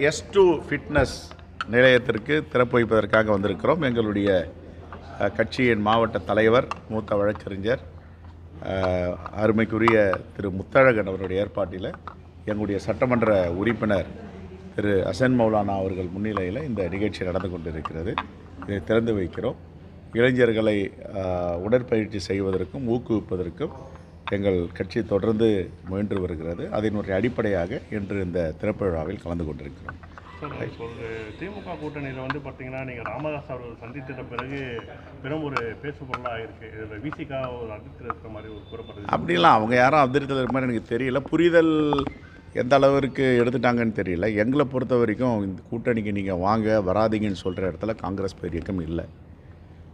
S2 fitness நிலையத்திற்கு திறப்பு வைப்பதற்காக வந்திருக்கிறோம். எங்களுடைய கட்சியின் மாவட்ட தலைவர், மூத்த வழக்கறிஞர், அருமைக்குரிய திரு முத்தழகன் அவருடைய ஏற்பாட்டில் எங்களுடைய சட்டமன்ற உறுப்பினர் திரு அசன் மௌலானா அவர்கள் முன்னிலையில் இந்த நிகழ்ச்சி நடந்து கொண்டிருக்கிறது. இதை திறந்து வைக்கிறோம். இளைஞர்களை உடற்பயிற்சி செய்வதற்கும் ஊக்குவிப்பதற்கும் எங்கள் கட்சி தொடர்ந்து முயன்று வருகிறது. அதனுடைய அடிப்படையாக இன்று இந்த திறப்பு விழாவில் கலந்து கொண்டிருக்கிறோம். திமுக கூட்டணியில் வந்து பார்த்தீங்கன்னா, நீங்கள் ராமதாஸ் அவர்கள் சந்தித்த பிறகு பெரும் ஒரு பேசுபொருளாக இருக்குது. இதில் விசிகா ஒரு அதிருப்தியில் இருக்கிற மாதிரி ஒரு கூறப்படுது. அப்படிலாம் அவங்க யாரும் அதிருப்தியில் இருக்கிற மாதிரி எனக்கு தெரியல. புரிதல் எந்த அளவிற்கு எடுத்துட்டாங்கன்னு தெரியல. எங்களை பொறுத்த வரைக்கும் இந்த கூட்டணிக்கு நீங்கள் வாங்க வராதிங்கன்னு சொல்கிற இடத்துல காங்கிரஸ் பேரியக்கம் இல்லை.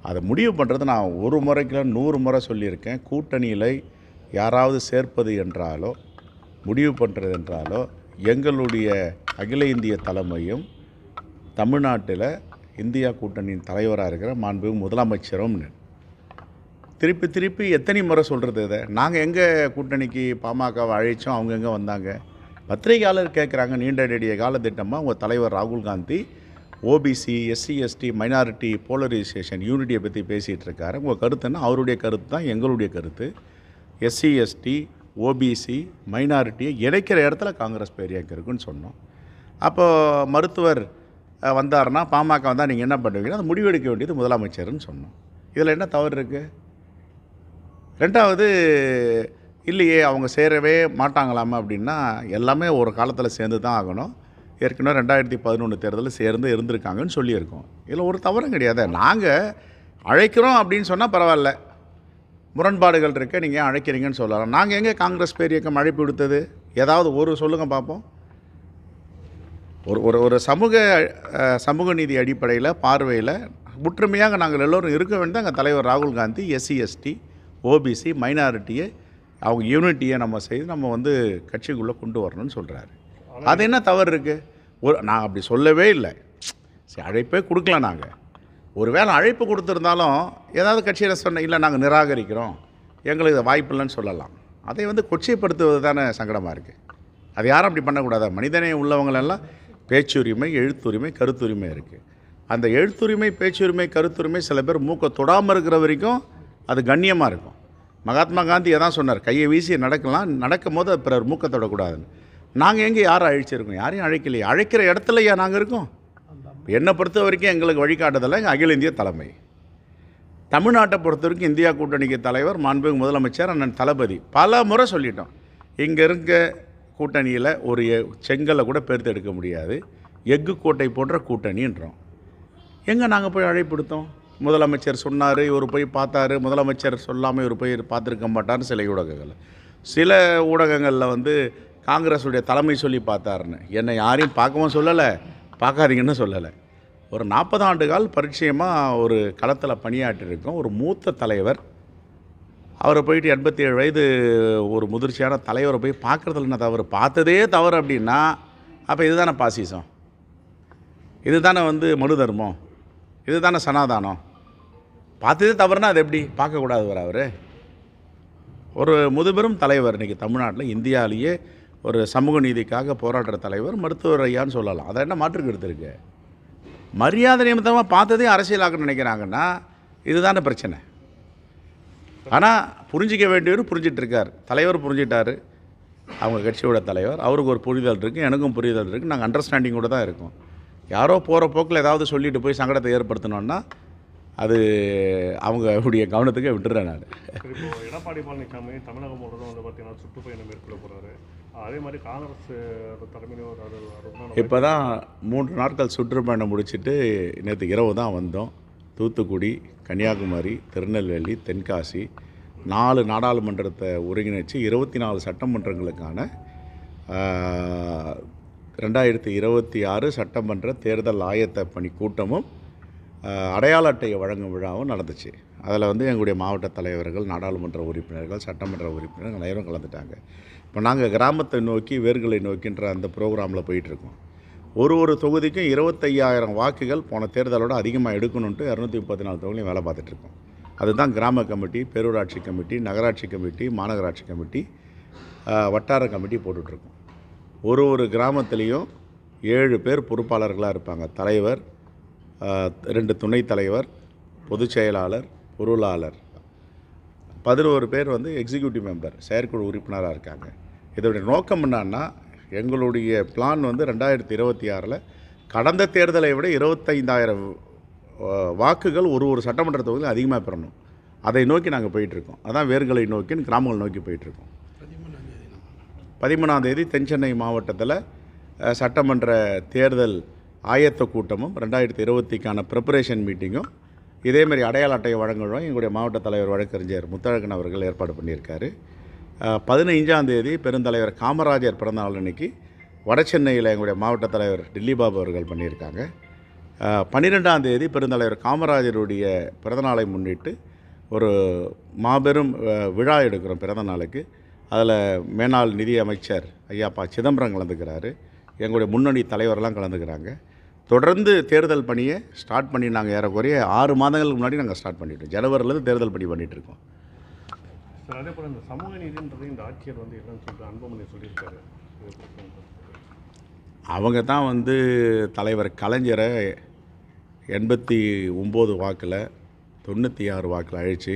அதை முடிவு பண்ணுறது நான் ஒரு முறைக்கு 100 முறை சொல்லியிருக்கேன். கூட்டணியில் யாராவது சேர்ப்பது என்றாலோ முடிவு பண்ணுறது என்றாலோ எங்களுடைய அகில இந்திய தலைமையும் தமிழ்நாட்டில் இந்தியா கூட்டணியின் தலைவராக இருக்கிற மாண்புமிகு முதலமைச்சரும் திருப்பி எத்தனை முறை சொல்கிறது. இதை நாங்கள் எங்கே கூட்டணிக்கு பாமகவை அழைச்சோம், அவங்க எங்கே வந்தாங்க? பத்திரிகையாளர் கேட்குறாங்க. நீண்ட நெடிய கால திட்டமாக உங்கள் தலைவர் ராகுல் Gandhi OBC, SC, ST, minority polarisation யூனிட்டியை பற்றி பேசிகிட்டு இருக்காரு. உங்கள் கருத்துன்னா அவருடைய கருத்து தான் எங்களுடைய கருத்து. எஸ்சி, எஸ்டி, ஓபிசி, மைனாரிட்டியை இணைக்கிற இடத்துல காங்கிரஸ் பேரியக்கம் இருக்குன்னு சொன்னோம். அப்போது மருத்துவர் வந்தார்னா பாமக வந்தால் நீங்கள் என்ன பண்ணுவீங்கன்னா அது முடிவெடுக்க வேண்டியது முதலமைச்சர்னு சொன்னோம். இதில் என்ன தவறு இருக்குது? ரெண்டாவது, இல்லையே அவங்க சேரவே மாட்டாங்களாமா அப்படின்னா, எல்லாமே ஒரு காலத்தில் சேர்ந்து தான் ஆகணும். ஏற்கனவே 2011 தேர்தலில் சேர்ந்து இருந்திருக்காங்கன்னு சொல்லியிருக்கோம். இதில் ஒரு தவறும் கிடையாது. நாங்கள் அழைக்கிறோம் அப்படின்னு சொன்னால் பரவாயில்ல, முரண்பாடுகள் இருக்க நீங்கள் அழைக்கிறீங்கன்னு சொல்லலாம். நாங்கள் எங்கே காங்கிரஸ் பேரியக்கம் அழைப்பு விடுத்தது? ஏதாவது ஒரு சொல்லுங்கள் பார்ப்போம். ஒரு சமூக நீதி அடிப்படையில் பார்வையில் ஒற்றுமையாக நாங்கள் எல்லோரும் இருக்க வேண்டியது எங்கள் தலைவர் ராகுல் காந்தி எஸ்சி, எஸ்டி, ஓபிசி, மைனாரிட்டியை அவங்க யூனிட்டியை நம்ம செய்து நம்ம வந்து கட்சிக்குள்ளே கொண்டு வரணும்னு சொல்கிறாரு. அது என்ன தவறு இருக்குது? நான் அப்படி சொல்லவே இல்லை. சரி, அழைப்பே கொடுக்கல. நாங்கள் ஒரு வேளை அழைப்பு கொடுத்துருந்தாலும் ஏதாவது கட்சியில் சொன்ன இல்லை நாங்கள் நிராகரிக்கிறோம், எங்களுக்கு இது வாய்ப்பு இல்லைன்னு சொல்லலாம். அதை வந்து கொச்சைப்படுத்துவது தானே சங்கடமாக இருக்குது. அது யாரும் அப்படி பண்ணக்கூடாது. மனிதனே உள்ளவங்களெல்லாம் பேச்சுரிமை, எழுத்துரிமை, கருத்துரிமை இருக்குது. அந்த எழுத்துரிமை, பேச்சுரிமை, கருத்துரிமை சில பேர் மூக்கை தொடாமல் இருக்கிற வரைக்கும் அது கண்ணியமாக இருக்கும். மகாத்மா காந்தி எதான் சொன்னார், கையை வீசி நடக்கலாம், நடக்கும் போது பிறர் மூக்கை தொடக்கூடாதுன்னு. நாங்கள் எங்கே யாரை அழைச்சிருக்கோம்? யாரையும் அழைக்கலையே. அழைக்கிற இடத்துலையா நாங்கள் இருக்கோம்? என்னை பொறுத்த வரைக்கும் எங்களுக்கு வழிகாட்டுதலை எங்கள் அகில இந்திய தலைமை. தமிழ்நாட்டை பொறுத்த வரைக்கும் இந்தியா கூட்டணிக்கு தலைவர் மாண்புமிகு முதலமைச்சர் அண்ணன் தளபதி பல முறை சொல்லிட்டோம். இங்கே இருக்க கூட்டணியில் ஒரு செங்கலை கூட பெருத்து எடுக்க முடியாது, எஃகு கோட்டை போன்ற கூட்டணின்றோம். எங்கே நாங்கள் போய் அழைப்படுத்தோம்? முதலமைச்சர் சொன்னார், இவர் போய் பார்த்தாரு. முதலமைச்சர் சொல்லாமல் இவர் போய் பார்த்துருக்க மாட்டார்னு சில ஊடகங்களில் வந்து காங்கிரஸுடைய தலைமை சொல்லி பார்த்தாருன்னு. என்னை யாரையும் பார்க்கவும் சொல்லலை, பார்க்காதீங்கன்னு சொல்லலை. ஒரு 40 ஆண்டு கால பரிச்சயமாக ஒரு களத்தில் பணியாற்றிருக்கோம். ஒரு மூத்த தலைவர், அவரை போயிட்டு 87 வயது ஒரு முதிர்ச்சியான தலைவரை போய் பார்க்குறதுல என்ன தவறு? பார்த்ததே தவறு அப்படின்னா அப்போ இதுதானே பாசிசம், இதுதானே வந்து மனு தர்மம், இதுதானே சனாதானம். பார்த்ததே தவறுனா அது எப்படி பார்க்கக்கூடாது? அவர் ஒரு முதுபெரும் தலைவர். இன்றைக்கி தமிழ்நாட்டில் இந்தியாவிலேயே ஒரு சமூக நீதிக்காக போராடுற தலைவர் மருத்துவர் ஐயான்னு சொல்லலாம். அதை என்ன மாற்றுக்கு எடுத்திருக்கு? மரியாதை நிமித்தமாக பார்த்ததே அரசியலாக்கணும்னு நினைக்கிறாங்கன்னா இதுதானே பிரச்சனை. ஆனால் புரிஞ்சிக்க வேண்டியவர் புரிஞ்சிட்ருக்கார். தலைவர் புரிஞ்சிட்டார், அவங்க கட்சியோட தலைவர். அவருக்கு ஒரு புரிதல் இருக்குது, எனக்கும் புரிதல் இருக்குது. நாங்கள் அண்டர்ஸ்டாண்டிங்கோடு தான் இருக்கோம். யாரோ போகிற போக்கில் ஏதாவது சொல்லிட்டு போய் சங்கடத்தை ஏற்படுத்தணுன்னா அது அவங்களுடைய கவனத்துக்கு விட்டுறேன். நான் இப்போ எடப்பாடி பழனிசாமி தமிழகம் முழுவதும் வந்து பார்த்தீங்கன்னா சுற்றுப்பயணம் மேற்கொள்ள போகிறாரு. அதே மாதிரி காங்கிரஸ் தலைமையில் இப்போ தான் 3 நாட்கள் சுற்றுப்பயணம் முடிச்சுட்டு நேற்று இரவு தான் வந்தோம். தூத்துக்குடி, கன்னியாகுமரி, திருநெல்வேலி, தென்காசி 4 நாடாளுமன்றத்தை ஒருங்கிணைச்சு 24 சட்டமன்றங்களுக்கான 2026 சட்டமன்ற தேர்தல் ஆயத்த பணி கூட்டமும் அடையாள அட்டையை வழங்கும் விழாவும் நடந்துச்சு. அதில் வந்து எங்களுடைய மாவட்ட தலைவர்கள், நாடாளுமன்ற உறுப்பினர்கள், சட்டமன்ற உறுப்பினர்கள் அனைவரும் கலந்துட்டாங்க. இப்போ நாங்கள் கிராமத்தை நோக்கி வேர்களை நோக்கின்ற அந்த ப்ரோக்ராமில் போயிட்டுருக்கோம். ஒரு தொகுதிக்கும் 25,000 வாக்குகள் போன தேர்தலோடு அதிகமாக எடுக்கணுன்ட்டு 234 தொகுதியும் வேலை பார்த்துட்ருக்கோம். அதுதான் கிராம கமிட்டி, பேரூராட்சி கமிட்டி, நகராட்சி கமிட்டி, மாநகராட்சி கமிட்டி, வட்டார கமிட்டி போட்டுட்ருக்கோம். ஒரு கிராமத்துலேயும் 7 பேர் பொறுப்பாளர்களாக இருப்பாங்க. தலைவர், 2 துணைத் தலைவர், பொதுச் செயலாளர், பொருளாளர், 11 பேர் வந்து எக்ஸிக்யூட்டிவ் மெம்பர், செயற்குழு உறுப்பினராக இருக்காங்க. இதோடைய நோக்கம் என்னன்னா, எங்களுடைய பிளான் வந்து 2026 கடந்த தேர்தலை விட 25,000 வாக்குகள் ஒரு சட்டமன்ற தொகுதியில் அதிகமாக பெறணும். அதை நோக்கி நாங்கள் போயிட்டுருக்கோம். அதான் வேர்களை நோக்கி, கிராமங்கள் நோக்கி போயிட்டுருக்கோம். 13ஆம் தேதி தென்சென்னை மாவட்டத்தில் சட்டமன்ற தேர்தல் ஆயத்த கூட்டமும் 2020க்கான ப்ரிப்பரேஷன் மீட்டிங்கும் இதேமாரி அடையாள அட்டையை வழங்குவோம். எங்களுடைய மாவட்ட தலைவர் வழக்கறிஞர் முத்தழகன் அவர்கள் ஏற்பாடு பண்ணியிருக்காரு. 15ஆம் தேதி பெருந்தலைவர் காமராஜர் பிறந்தநாள் அன்னைக்கு வடசென்னையில் எங்களுடைய மாவட்ட தலைவர் டில்லி பாபு அவர்கள் பண்ணியிருக்காங்க. 12ஆம் தேதி பெருந்தலைவர் காமராஜருடைய பிறந்தநாளை முன்னிட்டு ஒரு மாபெரும் விழா எடுக்கிறோம் பிறந்த நாளுக்கு. அதில் மேனாள் நிதி அமைச்சர் ஐயா ப. சிதம்பரம் கலந்துக்கிறாரு. எங்களுடைய முன்னணி தலைவரெல்லாம் கலந்துக்கிறாங்க. தொடர்ந்து தேர்தல் பணியை ஸ்டார்ட் பண்ணி நாங்கள் ஏறக்குறைய 6 மாதங்களுக்கு முன்னாடி நாங்கள் ஸ்டார்ட் பண்ணிட்டோம். ஜனவரிலேருந்து தேர்தல் பணி பண்ணிகிட்ருக்கோம். சார், அதே போல் இந்த சமூக நீதின்றது இந்த ஆட்சியர் வந்து என்னன்னு சொல்லிட்டு அன்புமணி சொல்லியிருக்காரு. அவங்க தான் வந்து தலைவர் கலைஞரை 89 வாக்கில் 96 வாக்கில் அழித்து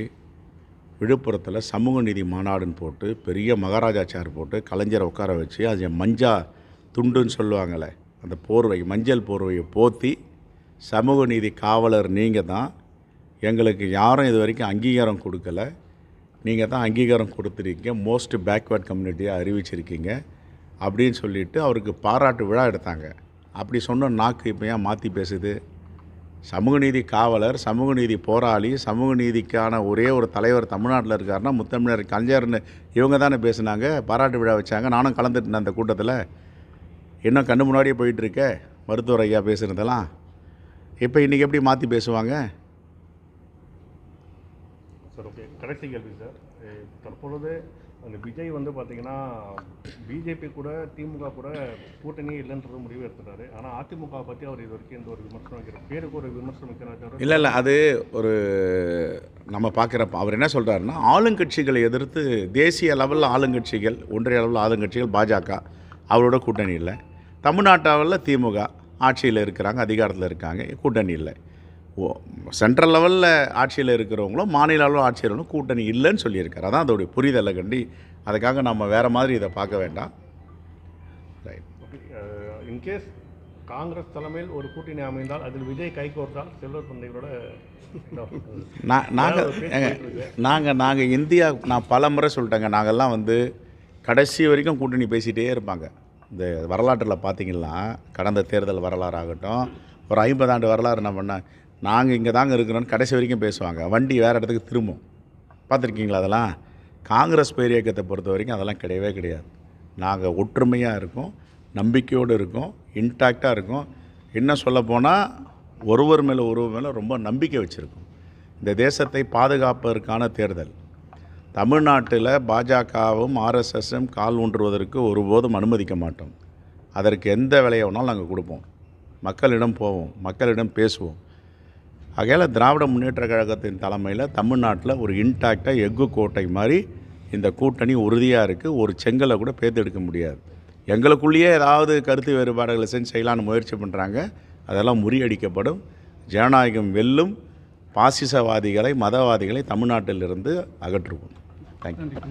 விழுப்புரத்தில் சமூக நீதி மாநாடுன்னு போட்டு பெரிய மகாராஜா சேர் போட்டு கலைஞரை உட்கார வச்சு அது மஞ்சா துண்டுன்னு சொல்லுவாங்கள்ல, அந்த போர்வை, மஞ்சள் போர்வையை போற்றி சமூக நீதி காவலர் நீங்கள் தான், எங்களுக்கு யாரும் இது வரைக்கும் அங்கீகாரம் கொடுக்கல, நீங்கள் தான் அங்கீகாரம் கொடுத்துருக்கீங்க, மோஸ்ட் பேக்வேர்ட் கம்யூனிட்டியாக அறிவிச்சிருக்கீங்க அப்படின்னு சொல்லிவிட்டு அவருக்கு பாராட்டு விழா எடுத்தாங்க. அப்படி சொன்ன நாக்கு இப்போ ஏன் மாற்றி பேசுது? சமூக நீதி காவலர், சமூக நீதி போராளி, சமூக நீதிக்கான ஒரே ஒரு தலைவர் தமிழ்நாட்டில் இருக்காருன்னா முத்தமிழர் கலைஞர்னு இவங்க தானே பேசுனாங்க, பாராட்டு விழா வச்சாங்க. நானும் கலந்துட்டேன் அந்த கூட்டத்தில். இன்னும் கண்ணு முன்னாடியே போயிட்டுருக்க மருத்துவர் ஐயா பேசுகிறதெல்லாம். இப்போ இன்றைக்கி எப்படி மாற்றி பேசுவாங்க? சார், ஓகே, கடைசி கேள்வி சார். தற்பொழுது அந்த விஜய் வந்து பார்த்தீங்கன்னா பிஜேபி கூட திமுக கூட கூட்டணியே இல்லைன்றது முடிவு எடுத்துட்டாரு. ஆனால் அதிமுக பற்றி அவர் இது வரைக்கும் எந்த ஒரு விமர்சனம் வைக்கிறார், பேருக்கு ஒரு விமர்சனம் வைக்கிறார். இல்லை, அது ஒரு நம்ம பார்க்குறப்ப அவர் என்ன சொல்கிறாருன்னா, ஆளுங்கட்சிகளை எதிர்த்து தேசிய லெவலில் ஆளுங்கட்சிகள், ஒன்றிய அளவில் ஆளுங்கட்சிகள் பாஜக அவரோட கூட்டணி இல்லை, தமிழ்நாட்டில் திமுக ஆட்சியில் இருக்கிறாங்க, அதிகாரத்தில் இருக்காங்க, கூட்டணி இல்லை. சென்ட்ரல் லெவலில் ஆட்சியில் இருக்கிறவங்களும் மாநில அளவில் ஆட்சியர்களும் கூட்டணி இல்லைன்னு சொல்லியிருக்காரு. அதான் அதோடைய புரிதலை கண்டி, அதுக்காக நம்ம வேறு மாதிரி இதை பார்க்க வேண்டாம். ரைட். இன்கேஸ் காங்கிரஸ் தலைமையில் ஒரு கூட்டணி அமைந்தால் அதில் விஜய் கை கோர்த்தால் செல்வர் தந்தைகளோட நாங்கள் இந்தியா, நான் பல முறை சொல்லிட்டேங்க, நாங்கள்லாம் வந்து கடைசி வரைக்கும் கூட்டணி பேசிகிட்டே இருப்பாங்க. இந்த வரலாற்றில் பார்த்திங்கன்னா கடந்த தேர்தல் வரலாறு ஆகட்டும், ஒரு 50 ஆண்டு வரலாறு என்ன பண்ணால் நாங்கள் இங்கே தாங்க இருக்கிறோன்னு கடைசி வரைக்கும் பேசுவாங்க. வண்டி வேறு இடத்துக்கு திரும்பும். பார்த்துருக்கீங்களா? அதெல்லாம் காங்கிரஸ் பேர் இயக்கத்தை பொறுத்த வரைக்கும் அதெல்லாம் கிடையவே கிடையாது. நாங்கள் ஒற்றுமையாக இருக்கோம், நம்பிக்கையோடு இருக்கோம், இன்டாக்டாக இருக்கோம். இன்னும் சொல்லப்போனால் ஒருவர் மேலே ரொம்ப நம்பிக்கை வச்சுருக்கோம். இந்த தேசத்தை பாதுகாப்பதற்கான தேர்தல். தமிழ்நாட்டில் பாஜகவும் ஆர்எஸ்எஸும் கால் ஊன்றுவதற்கு ஒருபோதும் அனுமதிக்க மாட்டோம். அதற்கு எந்த விலையை வேணாலும் நாங்கள் கொடுப்போம். மக்களிடம் போவோம், மக்களிடம் பேசுவோம். ஆகையால் திராவிட முன்னேற்ற கழகத்தின் தலைமையில் தமிழ்நாட்டில் ஒரு இன்டாக்டாக எஃகு கோட்டை மாதிரி இந்த கூட்டணி உறுதியாக இருக்குது. ஒரு செங்கலை கூட பேர்த்தெடுக்க முடியாது. எங்களுக்குள்ளேயே ஏதாவது கருத்து வேறுபாடுகளை செஞ்சு செய்யலான்னு முயற்சி பண்ணுறாங்க. அதெல்லாம் முறியடிக்கப்படும். ஜனநாயகம் வெல்லும். பாசிசவாதிகளை, மதவாதிகளை தமிழ்நாட்டிலிருந்து அகற்றுவோம். தேங்க்யூ.